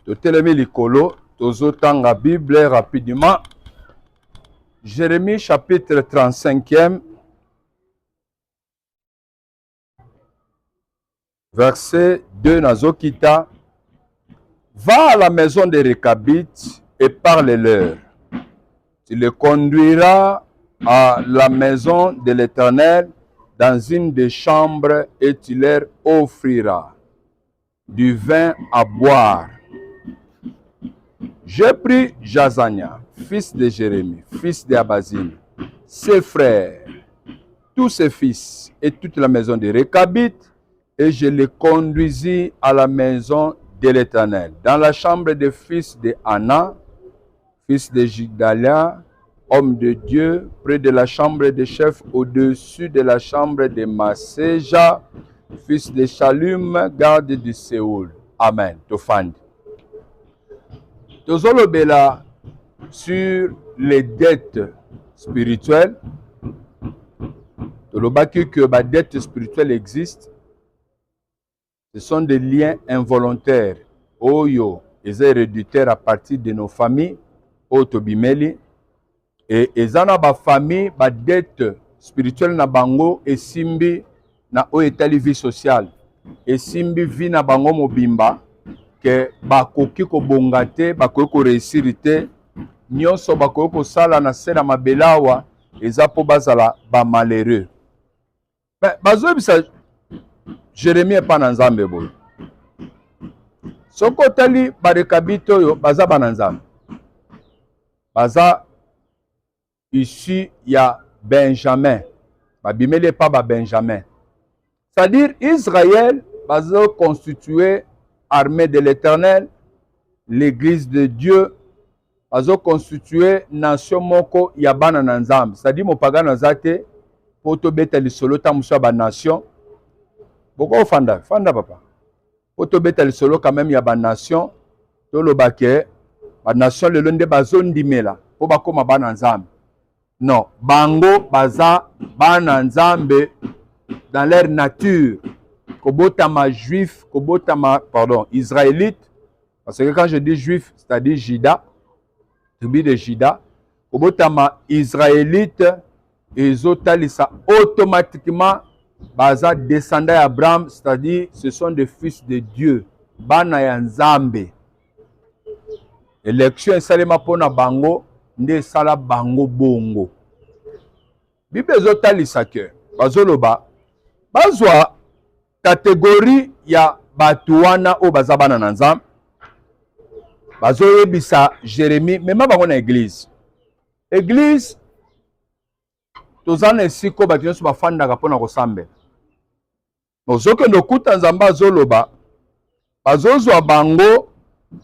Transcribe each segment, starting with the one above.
Totelemi likolo, tozotanga Bible rapidement. Jérémie chapitre 35e, verset 2 Nazokita. Va à la maison des Récabites et parle-leur. Tu les conduiras à la maison de l'Éternel dans une des chambres et tu leur offriras du vin à boire. J'ai pris Jazania, fils de Jérémie, fils d'Abazim, ses frères, tous ses fils et toute la maison des Récabites, et je les conduisis à la maison de l'Éternel, dans la chambre des fils de Anna, fils de Jigdalia, homme de Dieu, près de la chambre des chefs, au-dessus de la chambre de Maséja, fils de Shalum, garde de Séoul. Amen. Tofand. Tozolobela sur les dettes spirituelles. Tolobaki que la dette spirituelle existe. Ce sont des liens involontaires. Oyo, ils sont héréditaires à partir de nos familles. Otobimeli. Et ezana ba famille, ba dette spirituelle na bango, et simbi na oetali vie sociale. Et simbi vi na bango mobimba. Que bakoki ko bongate, bakoki ko réussir te, nyonso bakoki ko sala na se na mabelawa, eza po bazala ba malheureux. Mais bazo bisa Jérémie pa na nzambe boy. Soko tali ba Rekabito yo baza ba na nzambe. Baza ici ya Benjamin. Babimele pa ba Benjamin. C'est-à-dire Israël bazo constitué armée de l'Éternel, l'église de Dieu, bazo constitué nation moko ya bana na nzambe. C'est-à-dire mopagano zate poto beta lisolo ta musa ba nation. Boko fanda papa. Poto beta lisolo quand même ya ba nation, to lo baké ba nation le londe bazo ndimela po bakoma bana nzambe. Non, bango baza bana nzambe dans leur nature. Kobotama juif, kobotama, pardon, israélite. Parce que quand je dis juif, c'est-à-dire Jida, tribu de Jida. Kobotama israélite, ils ont talisa automatiquement, baza descendant d'Abraham, c'est-à-dire ce sont des fils de Dieu. Bana ya Nzambe. Élection salema pona bango, nde sala bango bongo. Bible ezotalisa ke, bazoloba, bazwa catégorie ya batuana o bazabana na nzambe. Bazoyebisa Jérémie, même bango na église. Église, tozana esiko bato nyonso bafandaka mpona kosambe. Ozokende okuta nzambe azoloba, bazozwa bango,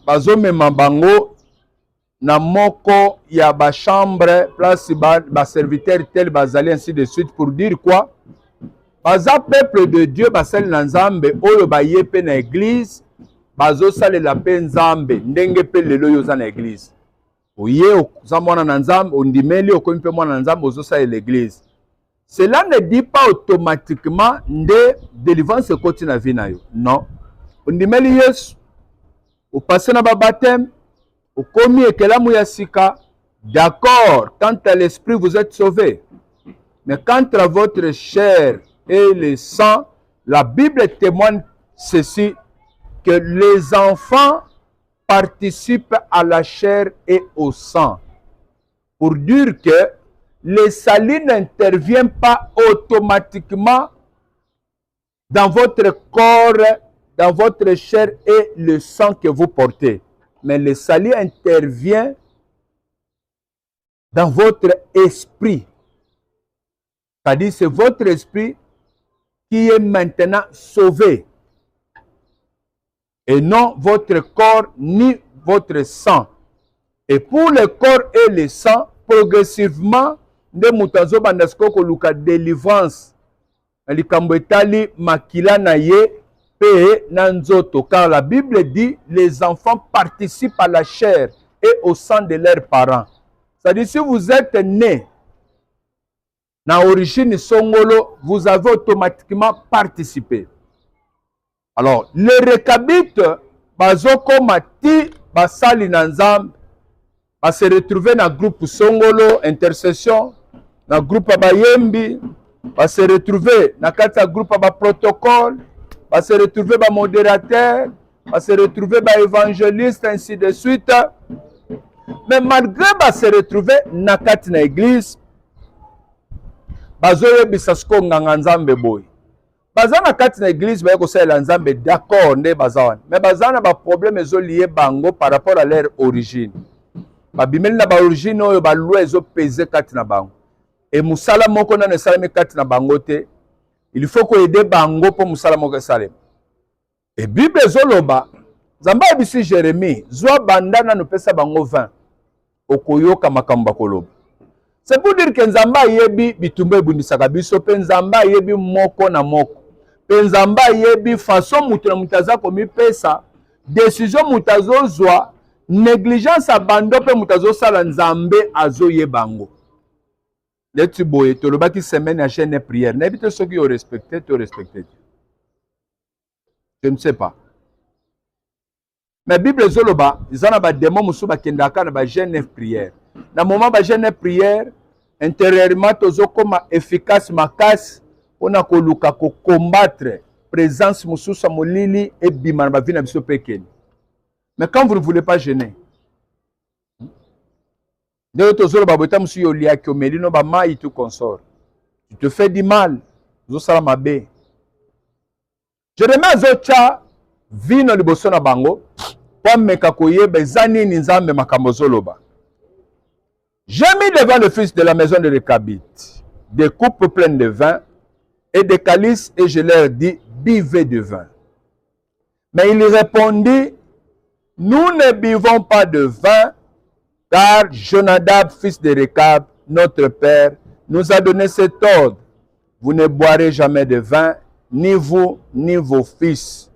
bazomema bango na moko ya bachambre, place baserviteur tel bazali, ainsi de suite, pour dire quoi? Baza peuple de Dieu, basali na nzambe, oyo baye pe na église, bazo salela pe nzambe, ndenge pe lelo yo za na église. Oye, oza mwana na nzambe, ondimeli, okomi pe mwana na nzambe, ozo salela l'église. Cela ne dit pas automatiquement nde délivrance ekoti na vie na yo. Non. Ondimeli Yesu, opase na ba baptême, okomi ekelamu ya sika, d'accord, quant à l'esprit vous êtes sauvés. Mais quant à votre chair et le sang, la Bible témoigne ceci, que les enfants participent à la chair et au sang. Pour dire que le salut n'intervient pas automatiquement dans votre corps, dans votre chair et le sang que vous portez. Mais le salut intervient dans votre esprit. C'est-à-dire c'est votre esprit qui est maintenant sauvé. Et non votre corps ni votre sang. Et pour le corps et le sang, progressivement, de mutazo bandasko koluka délivrance. Likambo etali makila na ye pe nanzoto. Car la Bible dit les enfants participent à la chair et au sang de leurs parents. C'est-à-dire si vous êtes né na origine songolo, vous avez automatiquement participé. Alors, les Récabites, bazokoma ti basali na nzambe se retrouver na groupe songolo intercession na groupe bayembi se retrouver na kati ya groupe ba protocole se retrouver ba modérateur se retrouver ba évangéliste ainsi de suite. Mais malgré se retrouver na kati na église bazoyebisa siko nganga nzambe boy baza na kati na église baye kosalela nzambe d'accord nde baza wana mais baza na baproblème ezoliye bango par rapport à leur origine babimeli na baorigine oyo balwa ezopese kati na bango e musala moko nano esalemi kati na bango te il faut koyede bango mpo musala moko esalema e bible ezoloba nzambe ayebisi Jérémie zwa banda nano pesa bango 20 okoyoka makambo bakoloba. C'est pour dire que nzamba yebi bitumba ebundisaka biso pe nzamba yebi moko na moko pe nzamba yebi façon mutu na mutu aza komipesa décision mutu azozwa négligence abando pe mutu azosala nzambe azoyebango leti boye tolobaki semaine ya jeûne et prière nayebi te soki yo respecté to respecté je ne sais pas mais Bible ezoloba eza na bademo mosusu bakendaka na jeûne et prière na moment jeûne et prière intérieurement tozokoma efficace makasi mpona koluka combattre présence mosusu ya molili ebima na bavi na biso pekeni. Mais quand vous ne voulez pas jeûner nde tozoloba boyeta mosusu yo liaki omeli no bamai tout consort tu te fais du mal ozosala mabe. Jérémie azotya vino liboso na bango po ameka koyeba eza nini nzambe makambo ozoloba. J'ai mis devant le fils de la maison de Réchabite des coupes pleines de vin et des calices et je leur dis, buvez de vin. Mais il répondit, nous ne buvons pas de vin, car Jonadab, fils de Réchab, notre père, nous a donné cet ordre. Vous ne boirez jamais de vin, ni vous, ni vos fils.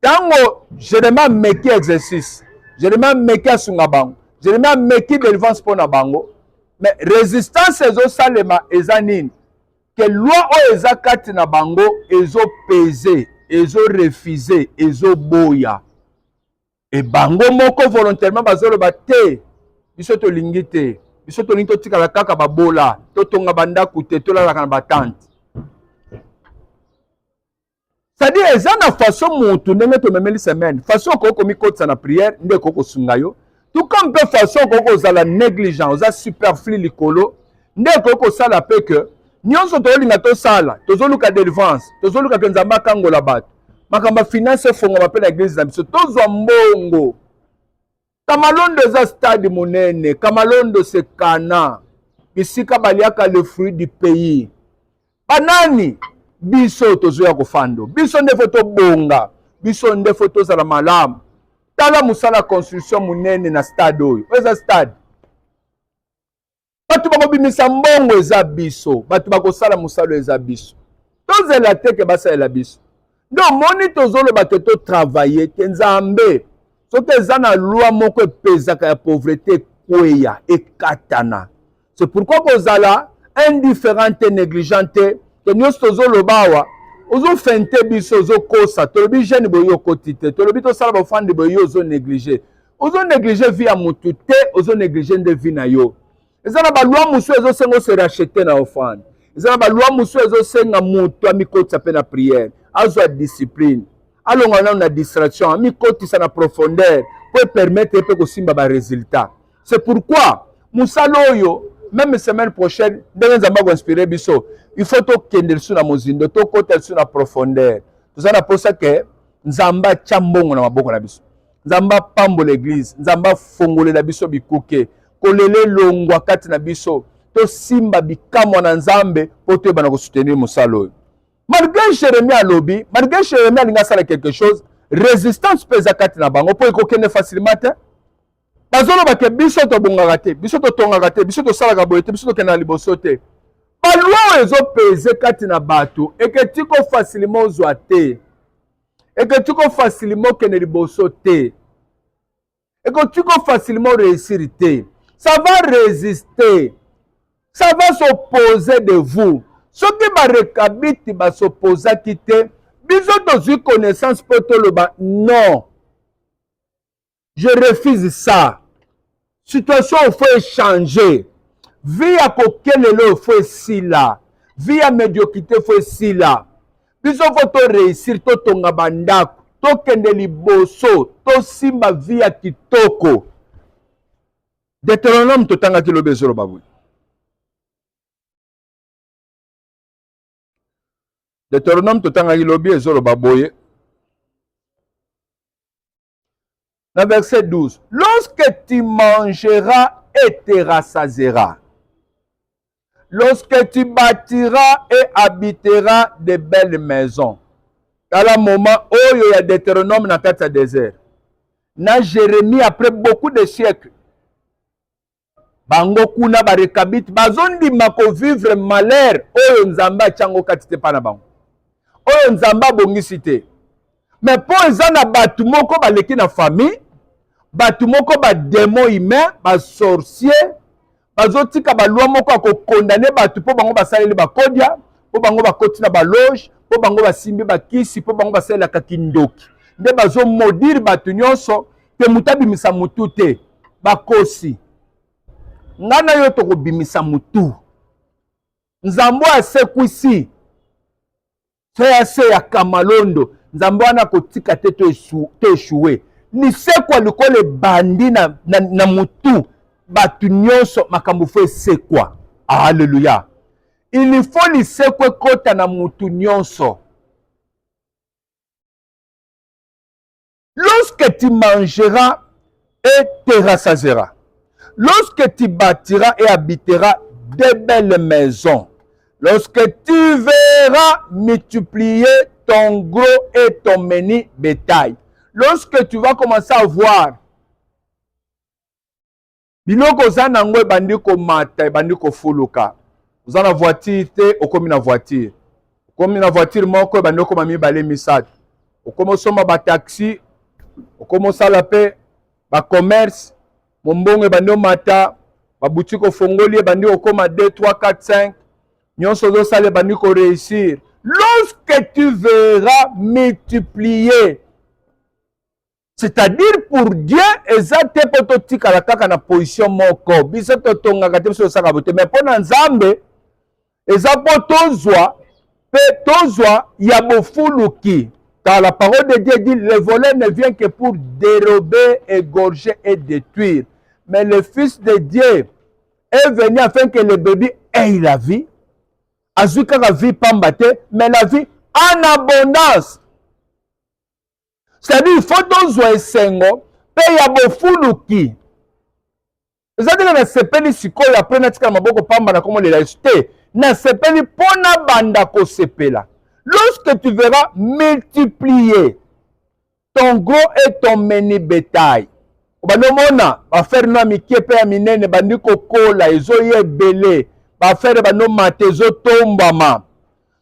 Tango Jérémie meki exercice, Jérémie meki asungabang, Jérémie meki délivrance pour na bango, mais résistance ezo salema eza nini? Que loi o eza kati na bango ezo peser, ezo refuser, ezo boya. Et bango moko volontairement bazoloba te, biso to lingi te, biso to lingi to tika la kaka babola, to tonga bandaku te, to la na batante. C'est-à-dire eza na façon mutu ndenge to memeli semaine, façon ko komi kotsa na prière, nde ko ko sunga yo. Tout comme peu façon qu'on a la négligence, on a superflu likolo, n'est qu'on sala pe que nyonso to linga to sala, tozo luka délivrance, tozo luka kenzamba kango la bat. Makamba finance fonga mapela église na biso, tozo mbongo. Kamalondo za stade monene, kamalondo se kana. Bisika baliaka le fruit du pays. Banani biso tozo ya kofando, biso nde foto bonga, biso nde foto za la malamu. Tala musala construction munene na stade oyo. Eza stade. Batu bako bimisa mbongo eza biso. Batu bako sala musalo eza biso. Tozela teke basa ela biso. Donc moni tozolo batu to travailler kenzambe. Soki eza na loi moko epezaka ya pauvreté kweya ekatana. C'est pourquoi kozala indifférente et négligente que nyos tozolo bawa ozo fente biso ozo kosa tolobi jeune boyo kotite tolobi to sala bafandi boyo ozo négliger vie ya mutu te ozo négliger de vie na yo ezana ba loi musu ezo sengo se racheter na offrande ezana ba loi musu ezo senga mutu amikotisa pe na prière azo discipline alonga na distraction amikotisa na profondeur pour permettre pe ko simba ba résultat. C'est pourquoi musalo oyo même semaine prochaine ndenge nzamba ko inspirer biso il faut to kende sur na mozindo to kota sur na profondeur tozana posa ke nzamba chambongo na maboko na biso nzamba pambo l'église nzamba fongole na biso bikuke kolele longwa kati na biso to simba bikamwa na nzambe po to bana ko soutenir musalo. Malgré Jérémie alobi, malgré Jérémie alinga sala quelque chose, résistance pesa kati na bango po ekokende facilement te. Bazolo ba ke biso to bongaka te, biso to tongaka te, biso to salaka boye te, biso to kena liboso te. Ba loi ezo pese kati na bato, eke tiko facilement ozwa te. Eke tiko facilement kena liboso te. Eke tiko facilement réussir te. Ça va résister. Ça va s'opposer de vous. Ce qui va récapituler va s'opposer à quitter. Biso to connaissance pour tout le bas. Non. Je refuse ça. Situation, il faut changer. Vie à coquel il faut si là. Vie à médiocrité, il faut si là. Puis il faut réussir, to tonga bandako, to kende liboso, to simba vie à kitoko. Deutéronome to tanga kilo bezoro babu. Deutéronome to tanga kilo bezoro baboye. Dans verset 12. Lorsque tu mangeras et te rassasieras. Lorsque tu bâtiras et habiteras de belles maisons. Dans le moment où il y a Deutéronome dans le désert. Na Jérémie, après beaucoup de siècles, bango kuna barekabit, bazondi mako vivre malheur, oyo nzamba chango katite pana bango. Oyo nzamba bongisite. Mais pour ezana batu moko baleki na famille, batu moko ba démon humain, ba sorcier, bazotika ba loi moko ko condamner batu po bango basaleli ba kodia, po bango ba kotina ba loge, po bango basimbi ba kisi, po bango basalela kakindoki. Nde bazo maudire batu nyonso te mutabi misa mutu te, bakosi. Ngana yo to bimisa mutu. Nzambo asekwisi. Se ya kamalondo. Nzambo ana kotika te to échoué. Ni sekwa likole bandi na mutu. Batu nyonso makambo fo sekwa. Alléluia. Il faut li sekwe kota na mutu nyonso. Lorsque tu mangeras et te rassasieras. Lorsque tu bâtiras et habiteras de belles maisons. Lorsque tu verras multiplier ton gros et ton menu bétail. Lorsque tu vas commencer à voir biloko zana ngwe bandiko mata bandiko fuluka. Zana voiture te okomi na voiture. Okomi na voiture moko bandiko mami balé misat. Okomo soma ba taxi, okomo sala pe ba commerce, mombongo bandiko mata, ba boutique fongoli bandiko koma 2 3 4 5. Nyonso zo sale bandiko réussir. Lorsque tu verras multiplier, c'est-à-dire pour Dieu, ezate poto tika la kaka na position moko. Biso to tonga kate biso saka bote. Mais pour Nzambe, ezapo tozwa ya bofuluki. Car la parole de Dieu dit, le voleur ne vient que pour dérober, égorger et détruire. Mais le Fils de Dieu est venu afin que le bébé ait la vie. Azuka la vie pambate, mais la vie en abondance. C'est-à-dire, il faut tozwa esengo, pe ya bofuluki. Ezadika na sepeli sikoyo après natika maboko pamba na komo lela te. Na sepeli pona banda ko sepela. Lorsque tu verras multiplier ton gros et ton menu bétail. Banomona, ba faire no mikie pe ya minene bandiko kola ezo yebele, ba faire bano matezo tombama.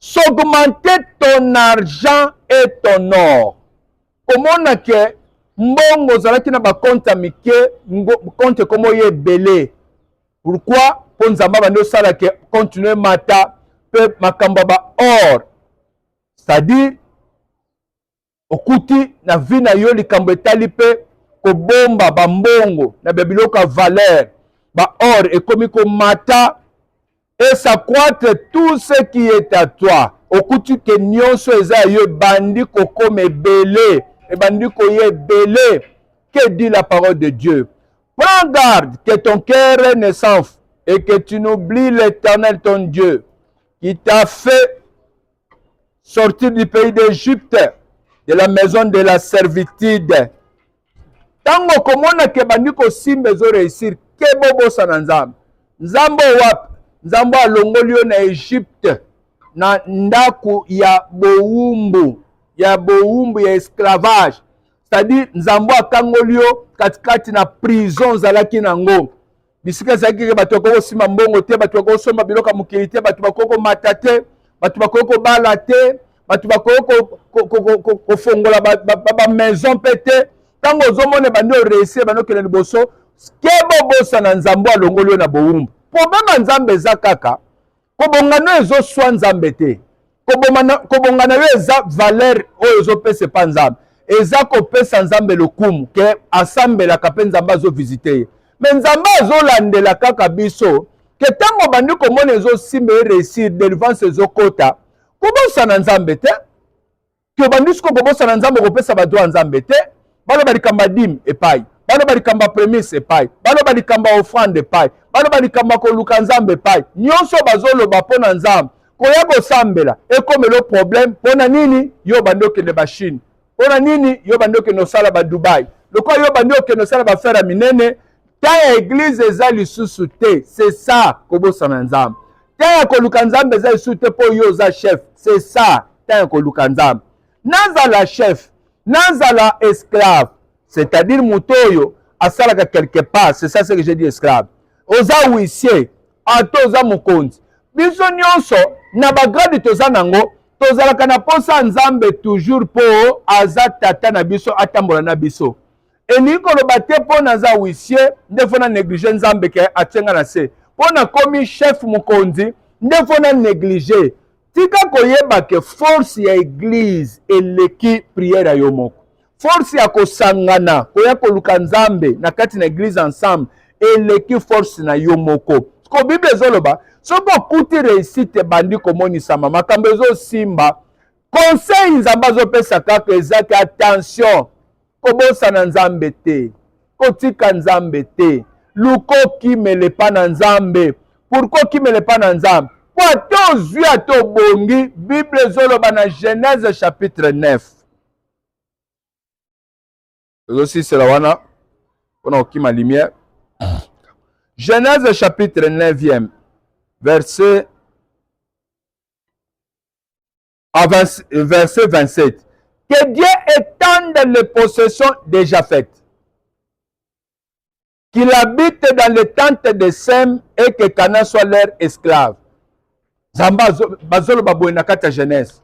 S'augmenter ton argent et ton or. Comment que mbongo zalaki na ba compte mike compte komo yebele. Pourquoi pour nzamba bando sala ke continuer mata pe makamba ba or. C'est-à-dire okuti na vie na yo likambo etali pe ko bomba ba mbongo na biloko ya valeur ba or ekomi ko mata et s'accroître tout ce qui est à toi. Okuti ke nyonso eza yo bandi kokoma ebele. Et bandiko ye belé, que dit la parole de Dieu. Prends garde que ton cœur ne s'enfle et que tu n'oublies l'Éternel ton Dieu qui t'a fait sortir du pays d'Égypte, de la maison de la servitude. Tango komona ke bandiko simbe zo réussir ke bobo sana nzambe. Nzambe wap, nzambe alongoli yo na Égypte na ndaku ya bowumbu. Ya boumbu ya esclavage, c'est-à-dire nzambo akangoli yo katikati na prison zalaki nango. Bisika zaki ke bato ko sima mbongo te, bato ko soma biloka mukili te, bato ko mata te, bato ko bala te, bato ko fongola ba maison pete. Tango zomone bando réussir bando kele liboso, kebo bosa na nzambo alongoli yo na boumbu. Problème nzambe zakaka, ko bongano ezo swa nzambe te. Kobongana yo eza valeur oyo ezopesa pa nzambe. eza kopesa nzambe lokumu ke asambelaka mpe nzambe azovisite ye. Me nzambe azolandela kaka biso ke ntango bandi komona ezosimba ereusir délivrance ezokota kobosana nzambe te, ke bandi siko kobosana nzambe kopesa badroit nzambe te, baloba likambo ya dime epai, baloba likambo ya prémisse epai, baloba likambo ya offrande epai, baloba likambo ya koluka nzambe epai. Nyonso bazoloba mpo na nzambe koya kosambela ekomelo problème. Mpo na nini? Yo bandi okende bachine, mpo na nini? Yo bandi okende osala badubai, lokola yo bandi okende osala bafere ya minene. Ta ya église eza lisusu te, c'est ça kobosana nzambe. Ta ya koluka nzambe eza lisusu te mpo yo oza chef, c'est ça ta ya koluka nzambe. Nazala chef, nazala esclave, c'est-à-dire moto oyo asalaka quelque part, c'est ça ce que j'ai dit esclave. Oza huissier, ato oza mokonzi. Biso nyonso na bagrade toza nango, tozalaka na posa nzambe toujours po aza tata na biso atambola na biso. Elingi koloba te mpo naza huissier nde fo na néglige nzambe ke atienga na se. Mpo na komi chef mokonzi nde fo na néglige. Tika koyeba ke force ya église eleki prière ya yo moko. Force ya kosangana koya koluka nzambe na kati na église ensemble eleki force na yo moko. Ko Bible ezoloba soko okuti réussite bandi komonisama makambo ezosimba, conseil nzambe azopesa kaka eza ke attention kobosana nzambe te, kotika nzambe te, luko kimele pa na nzambe. Pourquoi kimele pa na nzambe? Po ato zwi ato bongi. Bible ezoloba na Genèse chapitre 9. Aussi c'est la wana on a okima lumière. Genèse chapitre 9e verset 27. Que Dieu étende les possessions de Japheth, qu'il habite dans les tentes de Sem et que Canaan soit leur esclave. Zamba bazolo baboye na kata Genèse.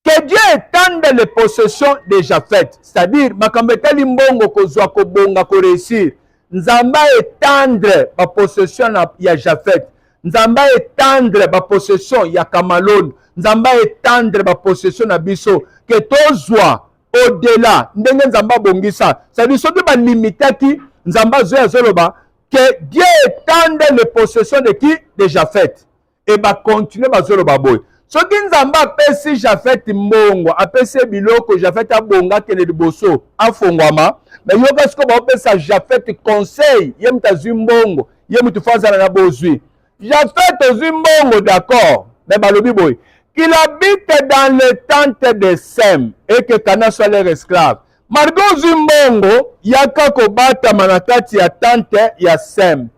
Que Dieu étende les possessions de Japheth, c'est-à-dire makambo etali mbongo kozwa kobonga ko réussir. Nzamba étendre ba possession ya Japheth. Nzamba étendre ba possession ya Kamalon. Nzamba étendre ba possession na biso que tozwa au-delà ndenge nzamba bongisa. C'est-à-dire soki ba limitaki nzamba zoya zoloba que Dieu étende les possessions de qui? De Japheth. Et ba continuer ba zoloba boy. Soki nzamba apesi Japheth mbongo, apesi biloko Japheth abonga kene liboso afongwama, mais yoka siko ba opesa Japheth conseil, ye mutazwi mbongo, ye mutufazana na bozwi. Japheth ozwi mbongo d'accord, mais balobi boy, qu'il habite dans les tentes de Sem et que Canaan soit leur esclave. Margo ozwi mbongo, yaka kobatama na kati ya tante ya Sem.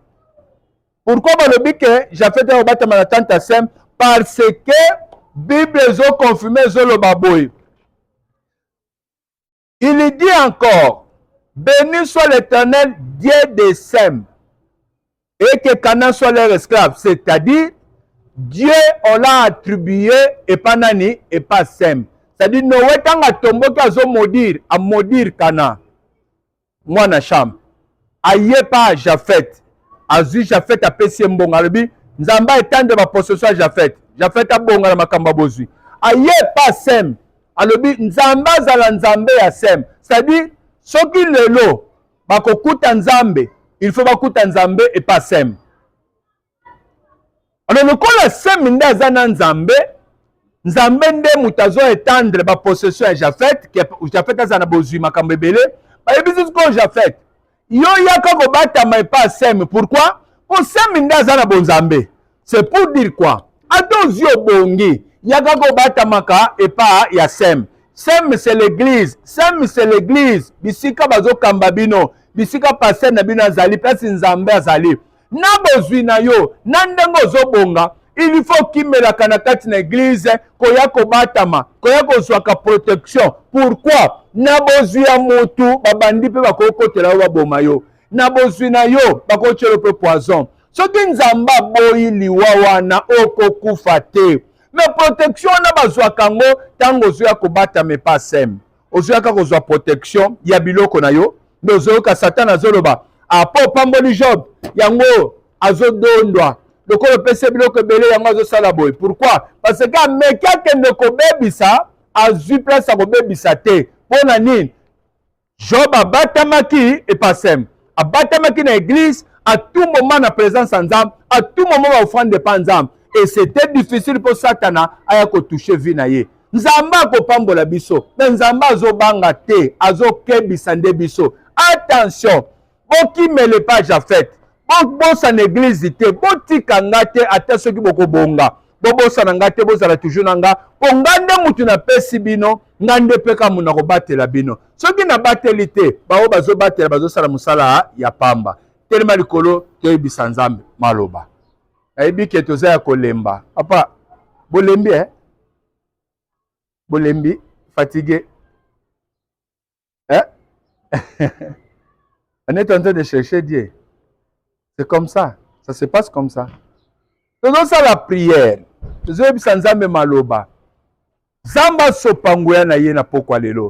Pourquoi balobi ke Japheth kobatama na tante ya Sem? Parce que Bible zo confirmé zoloba boy. Il dit encore, béni soit l'Éternel, Dieu de Sem, et que Canaan soit leur esclave. C'est-à-dire, Dieu, on l'a attribué, et pas Nani, et pas Sem. C'est-à-dire, Noé, tant à tomber, à maudire Canaan. Moi, na cham. Aïe pas Japheth. Azu Japheth a péché mbong. Albi, Nzamba étendre ma possession à Japheth. Japheth a bonga na makamba bozui. Aïe pas Sem. Alobi nzamba zala nzambe ya Sem. C'est-à-dire soki lelo bakokuta nzambe, il faut bakuta nzambe et pas Sem. Alors lokola Sem nde aza na nzambe, nzambe nde mutazo étendre ba possession ya Japheth, que Japheth aza na bozui makambo ebele, ba yebisu ko Japheth. Yo yaka ko batama et pas Sem. Pourquoi? Pour Sem nde aza na bonzambe. C'est pour dire quoi? Ato zio bongi. Yaka ko batamaka et pas ya Sem. Sem c'est l'église. Sem c'est l'église. Bisika bazo kambabino. Bisika passer na bino azali. Place nzambe azali. Na bozwi na yo. Na ndengo zo bonga. Il faut kimelaka na kati na église. Koya ko batama. Koya ko zwaka protection. Pourquoi? Na bozwi ya motu. Babandi pe bako kotela wa boma yo. Na bozwi na yo. Bako chelo pe poison. Soki nzamba boyi liwa wana okokufa te. Mais protection na bazwa kango tango zoya kobata me pas Sem. Ozoya ka kozwa protection ya biloko na yo. Ndozo ka Satan azoloba. Apo pamboli Job yango azodondwa. Lokolo pese biloko ebele yango azosala boy. Pourquoi? Parce que meka kende kobebisa azwi place ya kobebisa te. Mpona nini? Job abatamaki epasem, abatamaki na église, à tout moment na présence en Nzambe, à tout moment va offrande de Nzambe. Et c'était difficile pour Satana aya ko toucher vie na ye. Nzambe akopambola biso, mais Nzambe azobanga te, azokebisa nde biso. Attention, boki mele pas Jafet, bosa na église te, botika nga te ata soki bokobonga. Bobosa na nga te, bozala toujours na nga, po nga nde mutu na pesi bino, nga nde peka muna kobatela bino. Soki na bateli te, bao bazobatela bazosala musala ya pamba. Telema likolo toyebisa Nzambe maloba. Ayebi ke toza ya kolemba. Papa, bolembi Bolembi, fatigué. On est en train de chercher Dieu. C'est comme ça. Ça se passe comme ça. Faisons ça la prière. Tozoyebisa Nzambe maloba. Zamba sopangoya na ye na pokwa lelo.